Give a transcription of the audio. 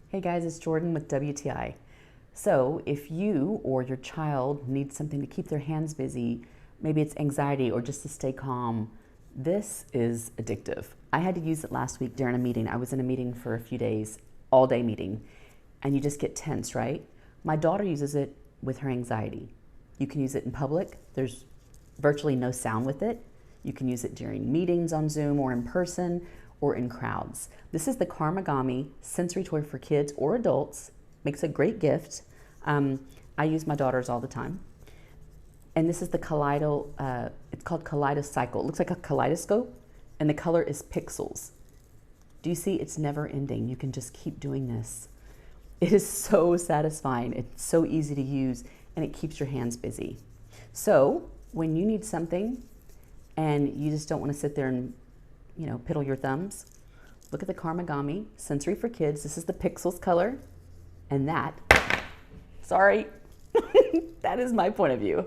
Hey guys, it's Jordan with WTI. So if you or your child needs something to keep their hands busy, maybe it's anxiety or just to stay calm, this is addictive. I had to use it last week during a meeting. I was in a meeting for a few days, all day meeting, and you just get tense, right? My daughter uses it with her anxiety. You can use it in public. There's virtually no sound with it. You can use it during meetings on Zoom or in person or in crowds. This is the Karmagami sensory toy for kids or adults. Makes a great gift. I use my daughters all the time. And this is the it's called kaleidoscope. It looks like a kaleidoscope, and the color is pixels. Do you see? It's never ending. You can just keep doing this. It is so satisfying. It's so easy to use, and it keeps your hands busy. So when you need something and you just don't want to sit there and piddle your thumbs, look at the Karmagami sensory for kids. This is the pixels color, and that is my point of view.